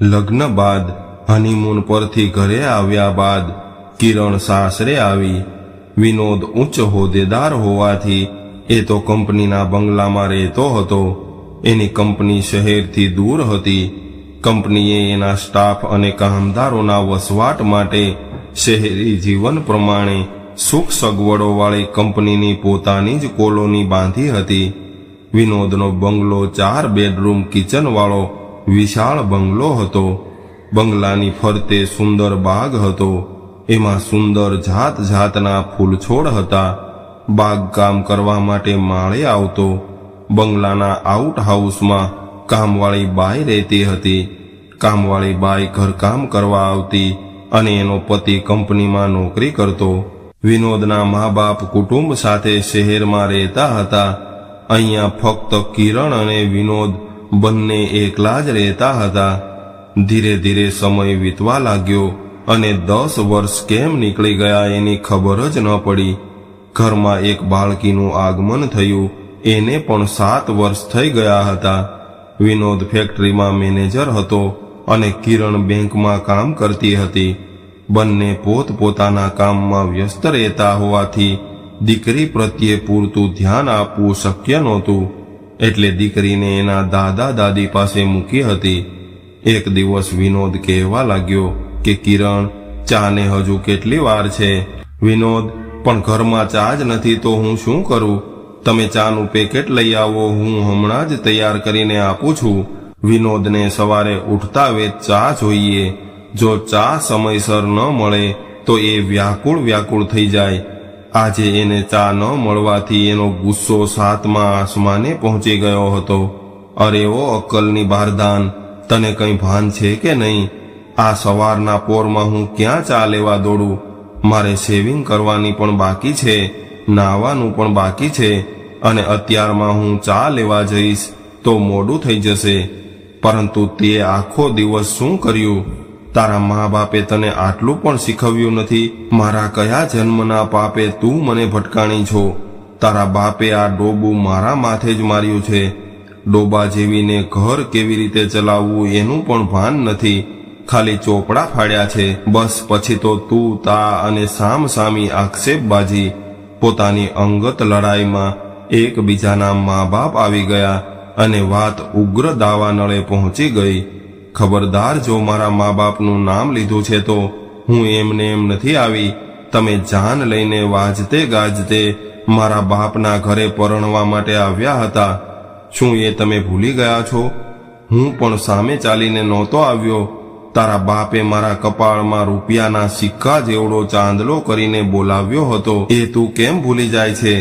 લગ્ન બાદ હનીમૂન પરથી ઘરે આવ્યા બાદ કિરણ સાસરે આવી. વિનોદ ઉચ્ચ હોદ્દેદાર હોવાથી એ તો કંપનીના બંગલામાં રહેતો હતો. એની કંપની શહેરથી દૂર હતી. કંપનીએ એના સ્ટાફ અને કામદારોના વસવાટ માટે શહેરી જીવન પ્રમાણે સુખ સગવડોવાળી કંપનીની પોતાની જ કોલોની બાંધી હતી. વિનોદનો બંગલો 4 બેડરૂમ કિચનવાળો વિશાળ બંગલો હતો. બંગલાની ફરતે સુંદર બાગ હતો. એમાં સુંદર જાત જાતના ફૂલછોડ હતા. બાગકામ કરવા માટે માળે આવતો. બંગલાના આઉટ હાઉસમાં કામવાળી બાઈ રહેતી હતી. કામવાળી બાઈ ઘરકામ કરવા આવતી અને એનો પતિ કંપનીમાં નોકરી કરતો. વિનોદના મા બાપ કુટુંબ સાથે શહેરમાં રહેતા હતા. અહીંયા ફક્ત કિરણ અને વિનોદ બંને એકલા જ રહેતા હતા. ધીરે ધીરે સમય વીતવા લાગ્યો અને 10 વર્ષ કેમ નીકળી ગયા એની ખબર જ ન પડી. ઘરમાં એક બાળકીનું આગમન થયું. એને પણ 7 વર્ષ થઈ ગયા હતા. વિનોદ ફેક્ટરીમાં મેનેજર હતો અને કિરણ બેંકમાં કામ કરતી હતી. બંને પોતપોતાના કામમાં વ્યસ્ત રહેતા હોવાથી દીકરી પ્રત્યે પૂરતું ધ્યાન આપવું શક્ય નહોતું. એટલે દીકરીને એના દાદા દાદી પાસે મૂકી હતી. એક દિવસ વિનોદ કહેવા લાગ્યો કે કિરણ, ચાને હજુ કેટલી વાર છે? વિનોદ, પણ ઘરમાં ચા જ નથી તો હું શું કરું? તમે ચાનું પેકેટ લઈ આવો, હું હમણાં જ તૈયાર કરીને આપું છું. વિનોદને સવારે ઉઠતા વેત ચા જોઈએ. જો ચા સમયસર ન મળે તો એ વ્યાકુળ થઈ જાય. આજે એને ચા ન મળવાથી એનો ગુસ્સો 7મા આસમાને પહોંચી ગયો હતો. અરે ઓ અક્કલની બારદાન, તને કંઈ ભાન છે કે નહીં? આ સવારના પોરમાં હું ક્યાં ચા લેવા દોડું? મારે શેવિંગ કરવાની પણ બાકી છે, નાહવાનું પણ બાકી છે, અને અત્યારમાં હું ચા લેવા જઈશ તો મોડું થઈ જશે. પરંતુ તે આખો દિવસ શું કર્યું? તારા મા બાપે તને આટલું પણ શીખવ્યું નથી? મારા કયા જન્મના પાપે તું મને ભટકાણી છો? તારા બાપે આ ડોબું મારા માથે જ માર્યું છે. ડોબા જેવીને ઘર કેવી રીતે ચલાવવું એનું પણ ભાન નથી. ખાલી ચોપડા ફાડ્યા છે. બસ પછી તો તું તા અને સામસામી આક્ષેપબાજી. પોતાની અંગત લડાઈમાં એકબીજાના મા બાપ આવી ગયા અને વાત ઉગ્ર દાવાનળે પહોંચી ગઈ. ખબરદાર, જો મારા મા બાપનું નામ લીધું છે તો હું એમને એમ નથી આવી. તમે જાન લઈને વાજતે ગાજતે મારા બાપના ઘરે પરણવા માટે આવ્યા હતા. શું એ તમે ભૂલી ગયા છો? હું પણ સામે ચાલીને નહોતો આવ્યો. તારા બાપે મારા કપાળમાં રૂપિયાના સિક્કા જેવડો ચાંદલો કરીને બોલાવ્યો હતો. એ તું કેમ ભૂલી જાય છે?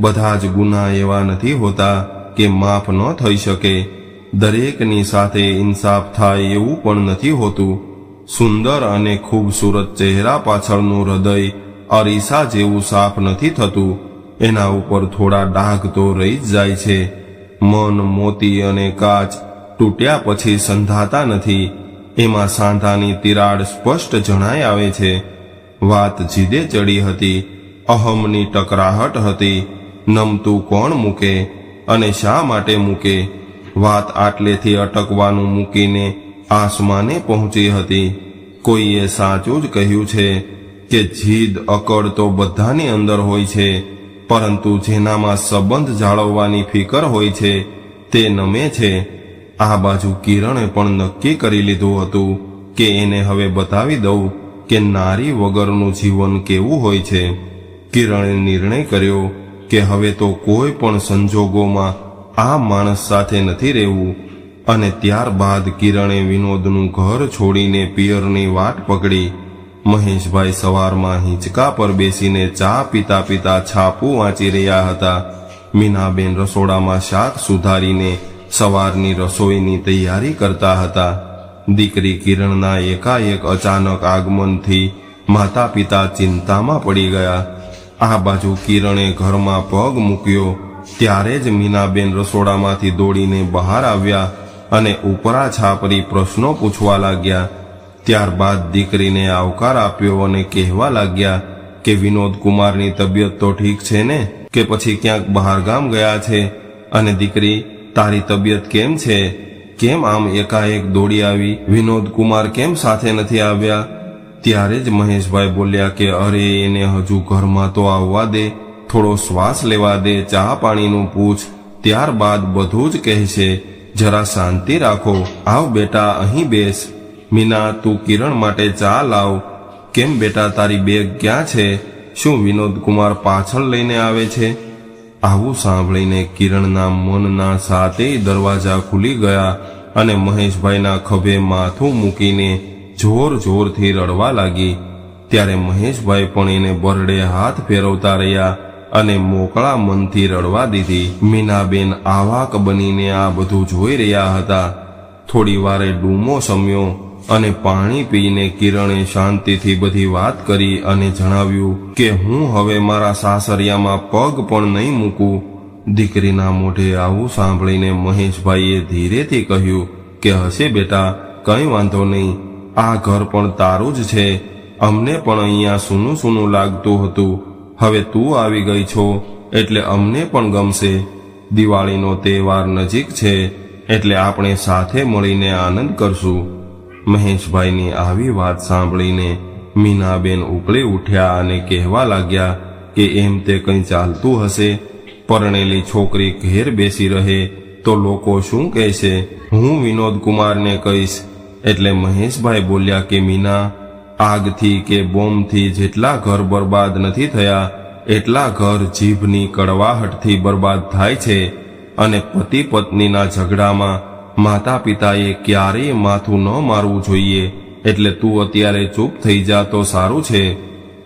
બધા જ ગુના એવા નથી હોતા કે માફ ન થઈ શકે. દરેકની સાથે ઇન્સાફ થાય એવું પણ નથી હોતું. સુંદર અને ખૂબસૂરત ચહેરા પાછળનું હૃદય અરીસા જેવું સાફ નથી થતું. એના ઉપર થોડા ડાઘ તો રહી જ જાય છે. મન, મોતી અને કાચ તૂટ્યા પછી સંધાતા નથી. એમાં સાંધાની તિરાડ સ્પષ્ટ જણાઈ આવે છે. વાત જીદે ચડી હતી. અહમની ટકરાહટ હતી. નમતું કોણ મૂકે અને શા માટે મૂકે? વાત આટલેથી અટકવાનું મૂકીને આસમાને પહોંચી હતી. કોઈએ સાચું જ કહ્યું છે કે જીદ, અકડ તો બધાની અંદર હોય છે, પરંતુ જેનામાં સંબંધ જાળવવાની ફિકર હોય છે તે નમે છે. આ બાજુ કિરણે પણ નક્કી કરી લીધું હતું કે એને હવે બતાવી દઉં કે નારી વગરનું જીવન કેવું હોય છે. કિરણે નિર્ણય કર્યો કે હવે તો કોઈ પણ સંજોગોમાં આ માણસ સાથે નથી રહેવું. અને ત્યારબાદ કિરણે વિનોદનું ઘર છોડીને પિયરની વાટ પકડી. મહેશભાઈ સવારમાં હિંચકા પર બેસીને ચા પીતા પીતા છાપું વાંચી રહ્યા હતા. મીનાબેન રસોડામાં શાક સુધારીને સવારની રસોઈની તૈયારી કરતા હતા. દીકરી કિરણના એકાએક અચાનક આગમનથી માતા પિતા ચિંતામાં પડી ગયા. આ બાજુ કિરણે ઘરમાં પગ મૂક્યો ત્યારે જ મીનાબેન રસોડામાંથી દોડીને બહાર આવ્યા અને ઉપરા છાપરી પ્રશ્નો પૂછવા લાગ્યા. ત્યારબાદ દીકરીને આવકાર આપ્યો અને કહેવા લાગ્યા કે વિનોદ કુમારની તબિયત તો ઠીક છે ને, કે પછી ક્યાંક બહારગામ ગયા છે? અને દીકરી, તારી તબિયત કેમ છે? કેમ આમ એકાએક દોડી આવી? વિનોદ કુમાર કેમ સાથે નથી આવ્યા? ત્યારે જ મહેશભાઈ બોલ્યા કે અરે એને હજુ ઘરમાં તો આવવા દે, થોડો શ્વાસ લેવા દે, ચા પાણીનું પૂછ, ત્યારબાદ બધું જ કહેશે. જરા શાંતિ રાખો. આવ બેટા, અહીં બેસ. મીના, તું કિરણ માટે ચા લાવ. કેમ બેટા, તારી બેગ ક્યાં છે? શું વિનોદ કુમાર પાછળ લઈને આવે છે? આવું સાંભળીને કિરણના મનના સાતેય દરવાજા ખુલી ગયા અને મહેશભાઈના ખભે માથું મૂકીને જોર જોરથી રડવા લાગી. ત્યારે મહેશભાઈ પણ એને બરડે હાથ ફેરવતા રહ્યા અને મોકળા મનથી રડવા દીધી. મીનાબેન આવાક બનીને આ બધું જોઈ રહ્યા હતા. થોડી વારે ડૂમો શમ્યો અને પાણી પીને કિરણે શાંતિથી બધી વાત કરી અને જણાવ્યું કે હું હવે મારા સાસરિયામાં પગ પણ નહીં મૂકું. દીકરીના મોઢે આવું સાંભળીને મહેશભાઈએ ધીરેથી કહ્યું કે હશે બેટા, કંઈ વાંધો નહીં, આ ઘર પણ તારું જ છે. અમને પણ અહીંયા સૂનું સૂનું લાગતું હતું. હવે તું આવી ગઈ છો એટલે અમને પણ ગમશે. દિવાળીનો તહેવાર નજીક છે એટલે આપણે સાથે મળીને આનંદ કરશું. મહેશભાઈની આવી વાત સાંભળીને મીનાબેન ઉકળી ઉઠ્યા અને કહેવા લાગ્યા કે એમ તે કંઈ ચાલતું હશે. પરણેલી છોકરી ઘેર બેસી રહે તો લોકો શું કહેશે? હું વિનોદ કુમારને કહીશ. એટલે મહેશભાઈ બોલ્યા કે મીના, આગથી કે બોમ્બથી જેટલા ઘર બરબાદ નથી થયા એટલા ઘર જીભની કડવાહટથી બરબાદ થાય છે. અને પતિ પત્નીના ઝઘડામાં માતા પિતાએ ક્યારેય માથું ન મારવું જોઈએ. એટલે તું અત્યારે ચૂપ થઈ જા તો સારું છે.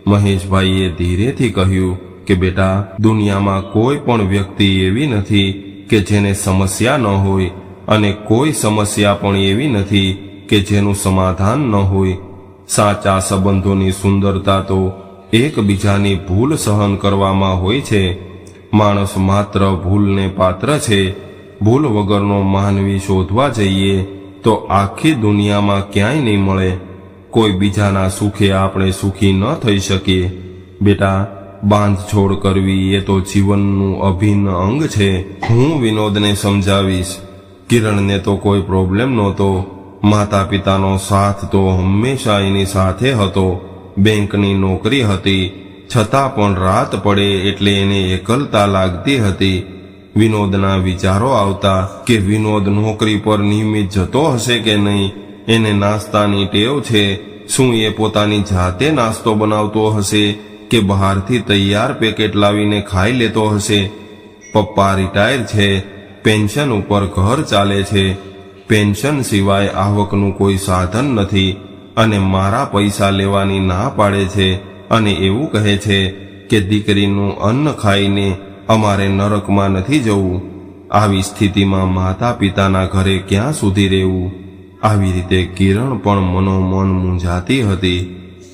મહેશભાઈએ ધીરેથી કહ્યું કે બેટા, દુનિયામાં કોઈ પણ વ્યક્તિ એવી નથી કે જેને સમસ્યા ન હોય અને કોઈ સમસ્યા પણ એવી નથી કે જેનું સમાધાન ન હોય. સાચા સંબંધોની સુંદરતા તો એકબીજાની ભૂલ સહન કરવામાં હોય છે. માણસ માત્ર ભૂલને પાત્ર છે. ભૂલ વગરનો માનવી શોધવા જઈએ તો આખી દુનિયામાં ક્યાંય નહીં મળે. કોઈ બીજાના સુખે આપણે સુખી ન થઈ શકીએ. બેટા, બાંધછોડ કરવી એ તો જીવનનું અભિન્ન અંગ છે. હું વિનોદને સમજાવીશ. કિરણને તો કોઈ પ્રોબ્લેમ નહોતો. માતા પિતાનો સાથ તો હંમેશા એની સાથે હતો. બેંકની નોકરી હતી, છતાં પણ રાત પડે એટલે એને એકલતા લાગતી હતી. વિનોદના વિચારો આવતા કે વિનોદ નોકરી પર નિયમિત જતો હશે કે નહીં, એને નાસ્તાની ટેવ છે, શું એ પોતાની જાતે નાસ્તો બનાવતો હશે કે બહારથી તૈયાર પેકેટ લાવીને ખાઈ લેતો હશે. પપ્પા રિટાયર છે, પેન્શન ઉપર ઘર ચાલે છે. પેન્શન સિવાય આવકનું કોઈ સાધન નથી અને મારા પૈસા લેવાની ના પાડે છે અને એવું કહે છે કે દીકરીનું અન્ન ખાઈને અમારે નરકમાં નથી જવું. આવી સ્થિતિમાં માતા પિતાના ઘરે ક્યાં સુધી રહેવું? આવી રીતે કિરણ પણ મનોમન મૂંઝાતી હતી.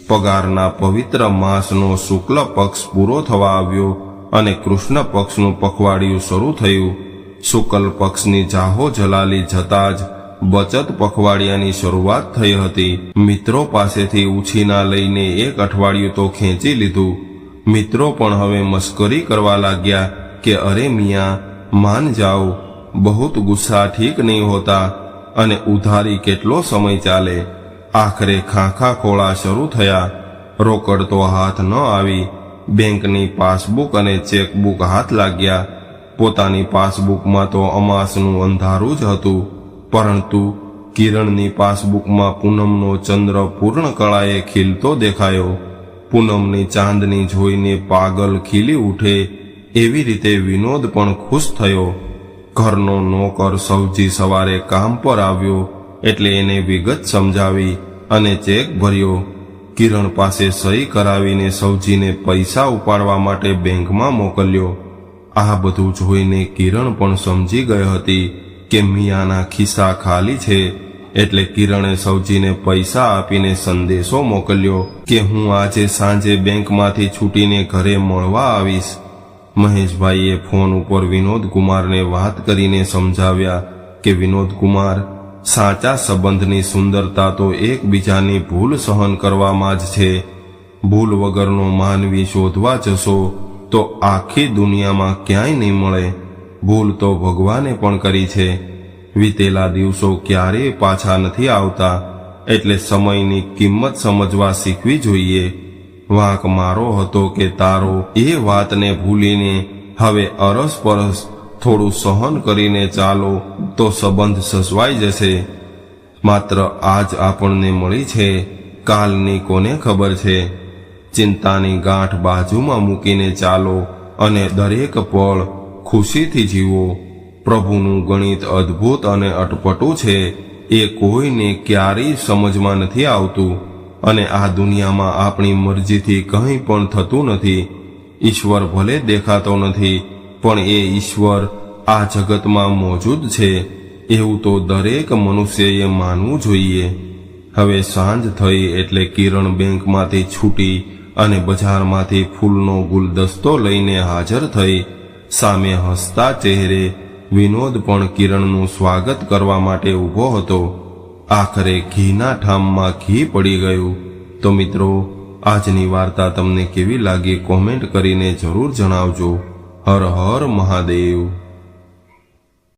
પગારના પવિત્ર માસનો શુક્લ પક્ષ પૂરો થવા આવ્યો અને કૃષ્ણ પક્ષનું પખવાડિયું શરૂ થયું. શુક્લ પક્ષની જાહો જલાલી જતા જ બચત પખવાડિયાની શરૂઆત થઈ હતી. મિત્રો પાસેથી ઉછીના લઈને એક અઠવાડિયું તો ખેંચી લીધું. મિત્રો પણ હવે મસ્કરી કરવા લાગ્યા કે અરે મિયા, માન જાઓ, બહુત ગુસ્સા ઠીક નહીં હોતા અને ઉધારી કેટલો સમય ચાલે. આખરે ખાખા ખોળા શરૂ થયા. રોકડ તો હાથ ન આવી. બેંકની પાસબુક અને ચેકબુક હાથ લાગ્યા. પોતાની પાસબુકમાં તો અમાસનું અંધારું જ હતું, પરંતુ કિરણની પાસબુકમાં પૂનમનો ચંદ્ર પૂર્ણ કળાએ ખીલતો દેખાયો. પૂનમની ચાંદની જોઈને પાગલ ખીલી ઉઠે એવી રીતે વિનોદ પણ ખુશ થયો. ઘરનો નોકર સૌજી સવારે કામ પર આવ્યો એટલે એને વિગત સમજાવી અને ચેક ભર્યો. કિરણ પાસે સહી કરાવીને સૌજીને પૈસા ઉપાડવા માટે બેંકમાં મોકલ્યો. આ બધું જોઈને કિરણ પણ સમજી ગઈ હતી કે મિયાના ખિસ્સા ખાલી છે. એટલે કિરણે સૌજીને પૈસા આપીને સંદેશો મોકલ્યો કે હું આજે સાંજે બેંકમાંથી છૂટીને ઘરે મળવા આવીશ. મહેશભાઈએ ફોન ઉપર વિનોદ કુમારને વાત કરીને સમજાવ્યા કે વિનોદ કુમાર, સાચા સંબંધની સુંદરતા તો એકબીજાની ભૂલ સહન કરવામાં જ છે. ભૂલ વગરનો માનવી શોધવા જશો તો આખી દુનિયામાં ક્યાંય નહીં મળે. ભૂલ તો ભગવાને પણ કરી છે. વીતેલા દિવસો ક્યારેય પાછા નથી આવતા, એટલે સમયની કિંમત સમજવા શીખવી જોઈએ. વાંક મારો હતો કે તારો, એ વાતને ભૂલીને હવે અરસપરસ થોડું સહન કરીને ચાલો તો સંબંધ સચવાઈ જશે. માત્ર આજ આપણને મળી છે, કાલની કોને ખબર છે. ચિંતાની ગાંઠ બાજુમાં મૂકીને ચાલો અને દરેક પળ ખુશીથી જીવો. પ્રભુનું ગણિત અદ્ભુત અને અટપટું છે, એ કોઈને ક્યારેય સમજમાં નથી આવતું. અને આ દુનિયામાં આપણી મરજીથી કંઈ પણ થતું નથી. ઈશ્વર ભલે દેખાતો નથી, પણ એ ઈશ્વર આ જગતમાં મોજૂદ છે, એવું તો દરેક મનુષ્યએ માનવું જોઈએ. હવે સાંજ થઈ એટલે કિરણ બેંકમાંથી છૂટી અને બજારમાંથી ફૂલનો ગુલદસ્તો લઈને હાજર થઈ. સામે હસતા ચહેરે વિનોદ પણ કિરણનું સ્વાગત કરવા માટે ઊભો હતો. આખરે ઘીના ઠામમાં ઘી પડી ગયું. તો મિત્રો, આજની વાર્તા તમને કેવી લાગી કોમેન્ટ કરીને જરૂર જણાવજો. હર હર મહાદેવ.